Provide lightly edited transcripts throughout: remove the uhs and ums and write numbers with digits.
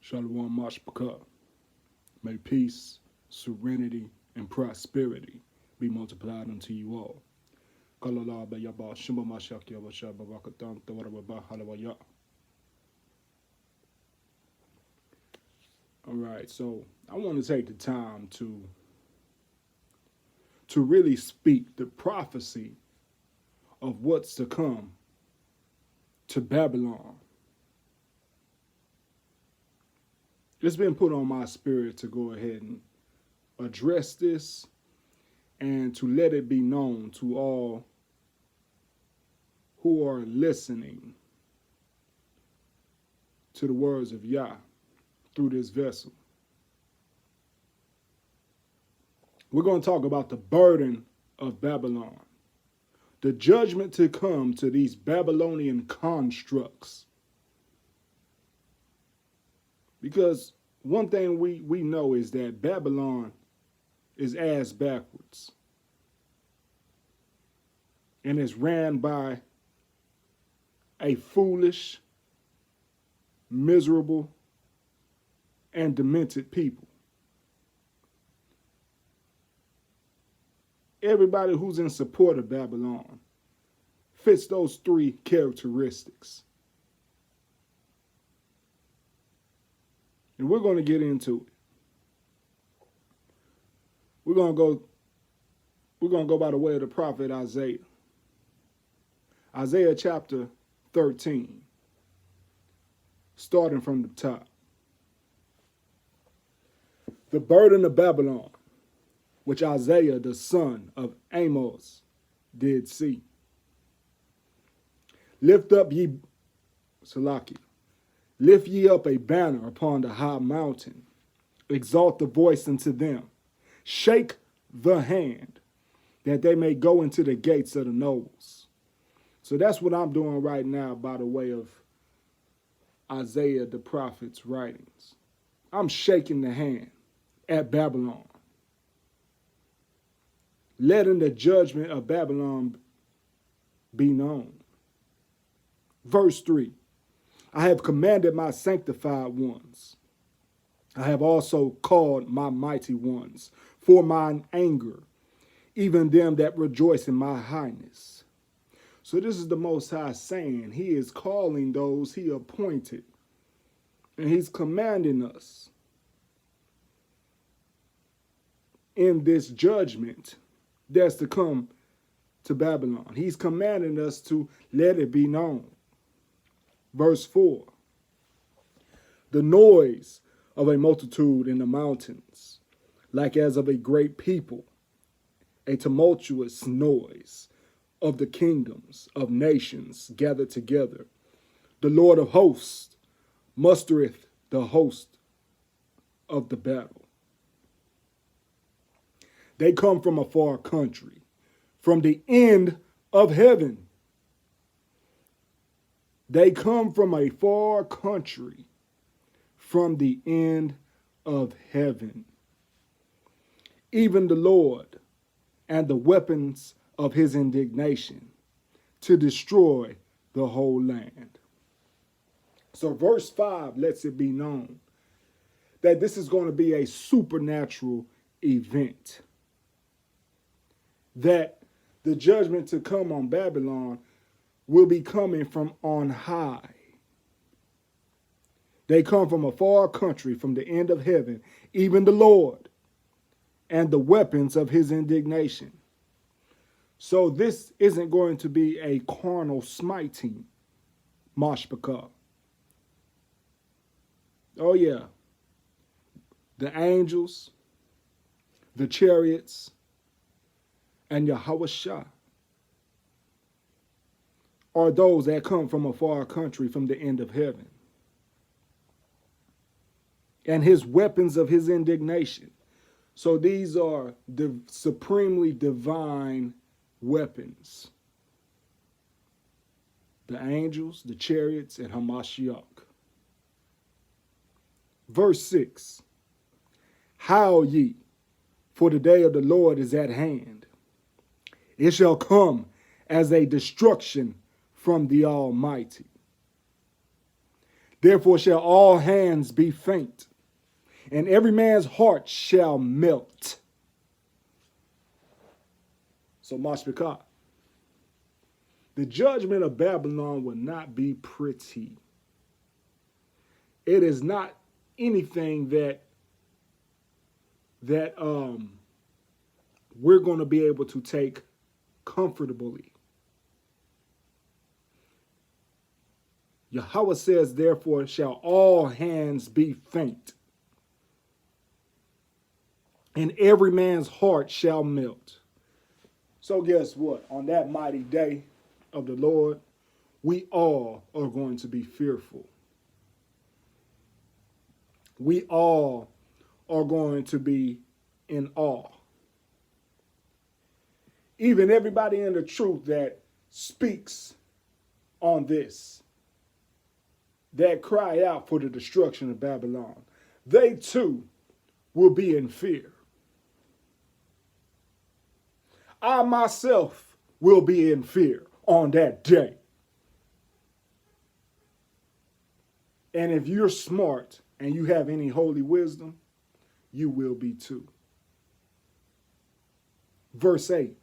Shalom Mashpaka. May peace, serenity, and prosperity be multiplied unto you all. All right, so I want to take the time to really speak the prophecy of what's to come to Babylon. It's been put on my spirit to go ahead and address this and to let it be known to all who are listening to the words of Yah through this vessel. We're going to talk about the burden of Babylon, the judgment to come to these Babylonian constructs. Because one thing we know is that Babylon is ass backwards and is ran by a foolish, miserable, and demented people. Everybody who's in support of Babylon fits those three characteristics. And we're going to get into it. We're going to go by the way of the prophet Isaiah. Isaiah chapter 13, starting from the top. The burden of Babylon, which Isaiah the son of Amos did see. Lift up ye, Salaki, lift ye up a banner upon the high mountain. Exalt the voice unto them. Shake the hand, that they may go into the gates of the nobles. So that's what I'm doing right now by the way of Isaiah the prophet's writings. I'm shaking the hand at Babylon, letting the judgment of Babylon be known. Verse 3, I have commanded my sanctified ones. I have also called my mighty ones for mine anger, even them that rejoice in my highness. So this is the Most High saying he is calling those he appointed, and he's commanding us in this judgment that's to come to Babylon. He's commanding us to let it be known. Verse 4, the noise of a multitude in the mountains, like as of a great people, a tumultuous noise of the kingdoms of nations gathered together. The Lord of hosts mustereth the host of the battle. They come from a far country, from the end of heaven. They come from a far country, from the end of heaven. Even the Lord and the weapons of his indignation to destroy the whole land. So verse 5 lets it be known that this is going to be a supernatural event. That the judgment to come on Babylon will be coming from on high. They come from a far country, from the end of heaven, even the Lord and the weapons of his indignation. So this isn't going to be a carnal smiting, Mashpaka. Oh yeah, the angels, the chariots, and Yahweh Shah are those that come from a far country, from the end of heaven. And his weapons of his indignation. So these are the supremely divine weapons. The angels, the chariots, and Hamashiach. Verse 6. Howl ye, for the day of the Lord is at hand. It shall come as a destruction from the Almighty. Therefore shall all hands be faint, and every man's heart shall melt. So Mashpikah, the judgment of Babylon will not be pretty. It is not anything that we're going to be able to take comfortably. Yahweh says, therefore shall all hands be faint, and every man's heart shall melt. So guess what? On that mighty day of the Lord, we all are going to be fearful. We all are going to be in awe. Even everybody in the truth that speaks on this, that cry out for the destruction of Babylon, they too will be in fear. I myself will be in fear on that day. And if you're smart and you have any holy wisdom, you will be too. Verse 8,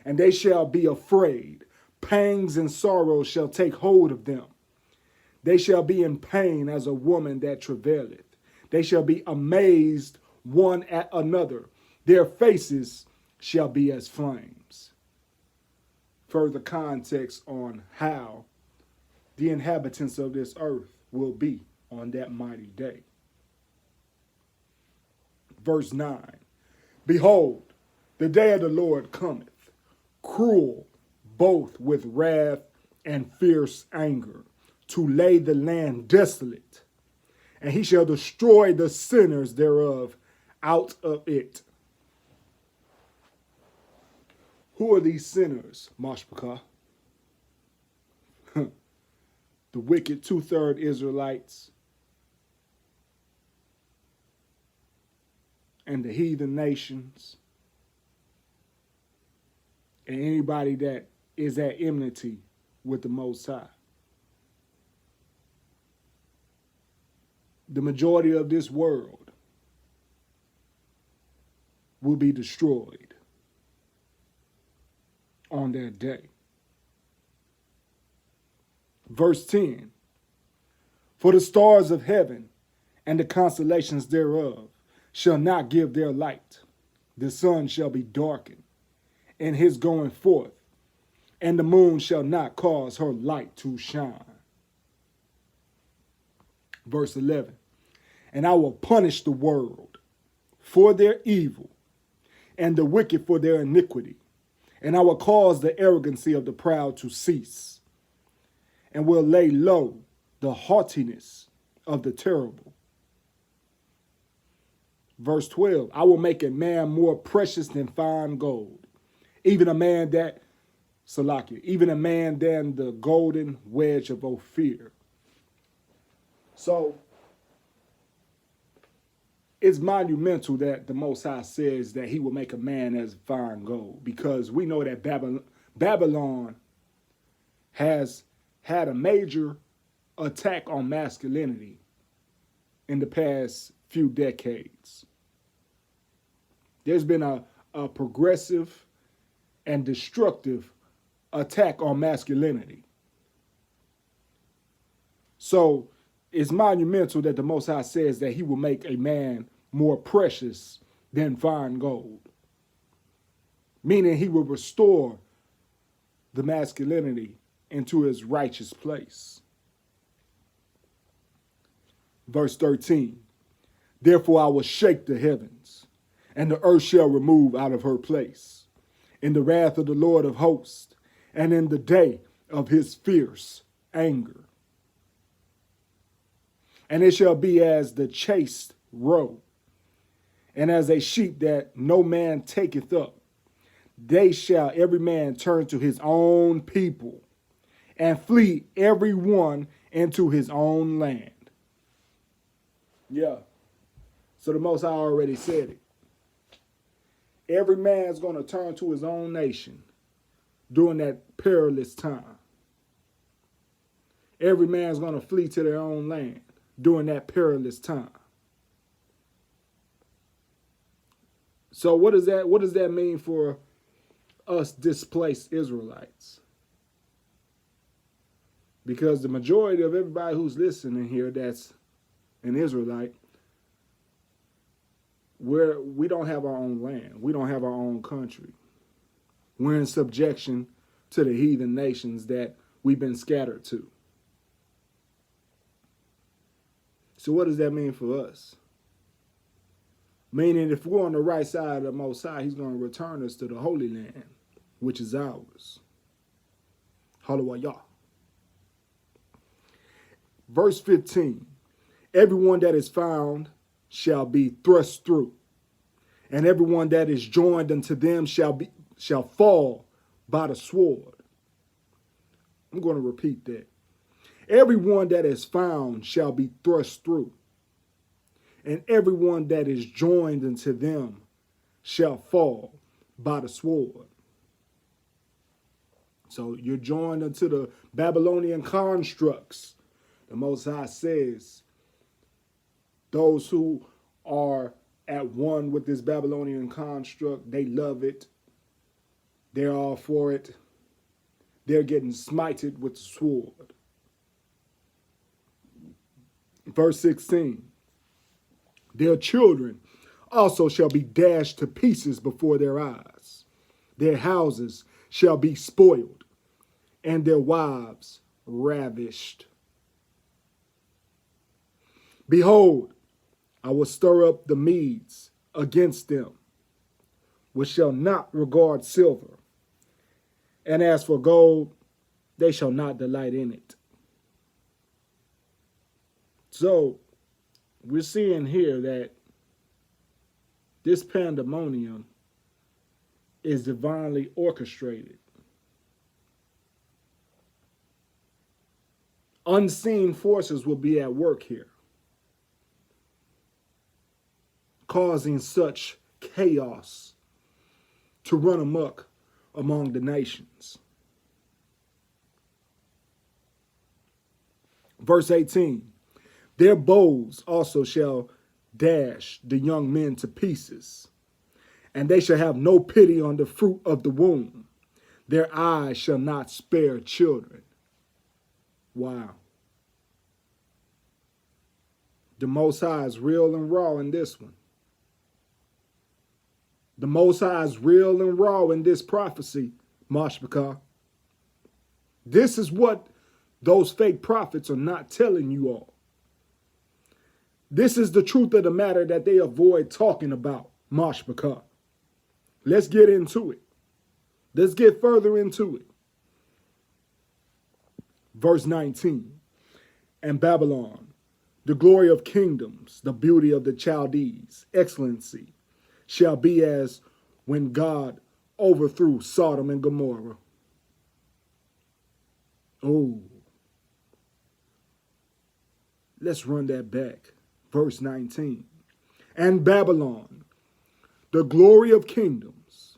and they shall be afraid. Pangs and sorrows shall take hold of them. They shall be in pain as a woman that travaileth. They shall be amazed one at another. Their faces shall be as flames. Further context on how the inhabitants of this earth will be on that mighty day. Verse 9, behold, the day of the Lord cometh, cruel, both with wrath and fierce anger, to lay the land desolate, and he shall destroy the sinners thereof out of it. Who are these sinners, Mashpikah? The wicked 2/3 Israelites and the heathen nations and anybody that is at enmity with the Most High. The majority of this world will be destroyed on that day. Verse 10, for the stars of heaven and the constellations thereof shall not give their light. The sun shall be darkened in his going forth, and the moon shall not cause her light to shine. Verse 11, and I will punish the world for their evil and the wicked for their iniquity, and I will cause the arrogancy of the proud to cease, and will lay low the haughtiness of the terrible. Verse 12, I will make a man more precious than fine gold, even a man that, Salakia, even a man than the golden wedge of Ophir. So, it's monumental that the Most High says that he will make a man as fine gold, because we know that Babylon has had a major attack on masculinity in the past few decades. There's been a progressive and destructive attack on masculinity. So it's monumental that the Most High says that he will make a man more precious than fine gold, meaning he will restore the masculinity into his righteous place. Verse 13, therefore I will shake the heavens, and the earth shall remove out of her place, in the wrath of the Lord of hosts, and in the day of his fierce anger. And it shall be as the chased roe, and as a sheep that no man taketh up. They shall every man turn to his own people, and flee every one into his own land. Yeah. So the Most High already said it. Every man's going to turn to his own nation during that perilous time. Every man's going to flee to their own land during that perilous time. So what does that mean for us displaced Israelites? Because the majority of everybody who's listening here that's an Israelite, we don't have our own land. We don't have our own country. We're in subjection to the heathen nations that we've been scattered to. So what does that mean for us? Meaning if we're on the right side of the Most High, he's going to return us to the Holy Land, which is ours. Hallelujah. Verse 15, everyone that is found shall be thrust through, and everyone that is joined unto them shall fall by the sword. I'm going to repeat that. Everyone that is found shall be thrust through, and everyone that is joined unto them shall fall by the sword. So you're joined unto the Babylonian constructs. The Most High says those who are at one with this Babylonian construct, they love it. They're all for it. They're getting smited with the sword. Verse 16, their children also shall be dashed to pieces before their eyes. Their houses shall be spoiled, and their wives ravished. Behold, I will stir up the Medes against them, which shall not regard silver. And as for gold, they shall not delight in it. So, we're seeing here that this pandemonium is divinely orchestrated. Unseen forces will be at work here, causing such chaos to run amok among the nations. Verse 18, their bows also shall dash the young men to pieces, and they shall have no pity on the fruit of the womb. Their eyes shall not spare children. Wow. The Most High is real and raw in this one. The Most High is real and raw in this prophecy, Mashbekah. This is what those fake prophets are not telling you all. This is the truth of the matter that they avoid talking about, Mashbekah. Let's get into it. Let's get further into it. Verse 19, and Babylon, the glory of kingdoms, the beauty of the Chaldees, excellency, shall be as when God overthrew Sodom and Gomorrah. Oh, let's run that back. Verse 19, and Babylon, the glory of kingdoms,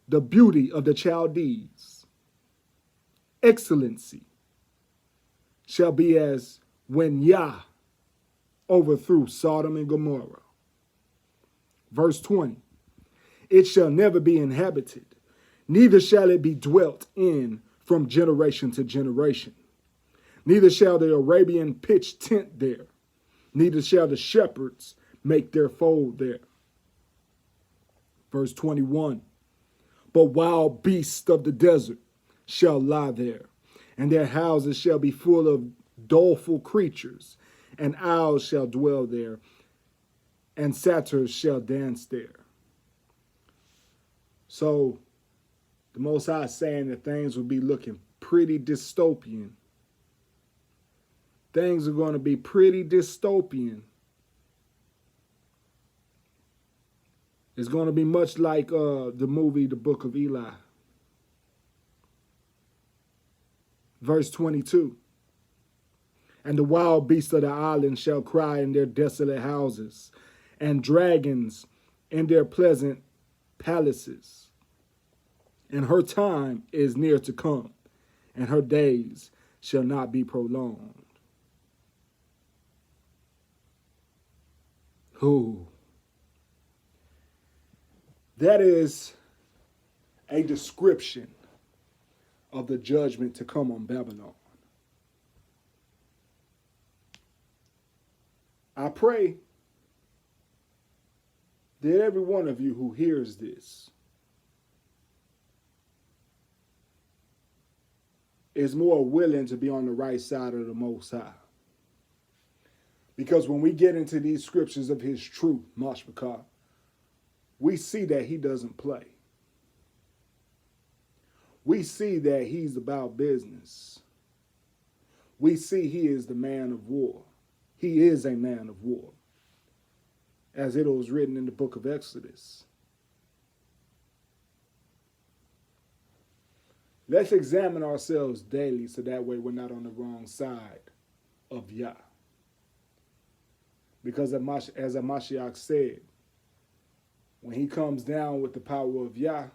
the beauty of the Chaldees, excellency, shall be as when Yah overthrew Sodom and Gomorrah. Verse 20, it shall never be inhabited, neither shall it be dwelt in from generation to generation. Neither shall the Arabian pitch tent there, neither shall the shepherds make their fold there. Verse 21, but wild beasts of the desert shall lie there, and their houses shall be full of doleful creatures, and owls shall dwell there, and satyrs shall dance there. So the Most High is saying that things will be looking pretty dystopian. Things are going to be pretty dystopian. It's going to be much like the movie, The Book of Eli. Verse 22. And the wild beasts of the island shall cry in their desolate houses, and dragons in their pleasant palaces. And her time is near to come, and her days shall not be prolonged. Who? That is a description of the judgment to come on Babylon. I pray that every one of you who hears this is more willing to be on the right side of the Most High. Because when we get into these scriptures of his truth, Mashpachah, we see that he doesn't play. We see that he's about business. We see he is the man of war. He is a man of war, as it was written in the book of Exodus. Let's examine ourselves daily so that way we're not on the wrong side of Yah. Because as Mashiach said, when he comes down with the power of Yah,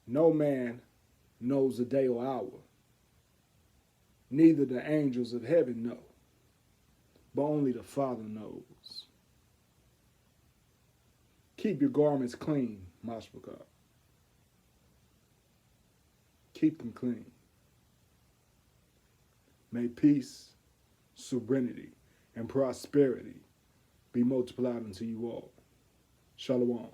no man knows the day or hour. Neither the angels of heaven know, but only the Father knows. Keep your garments clean, Mashpachah. Keep them clean. May peace, serenity, and prosperity be multiplied unto you all. Shalom.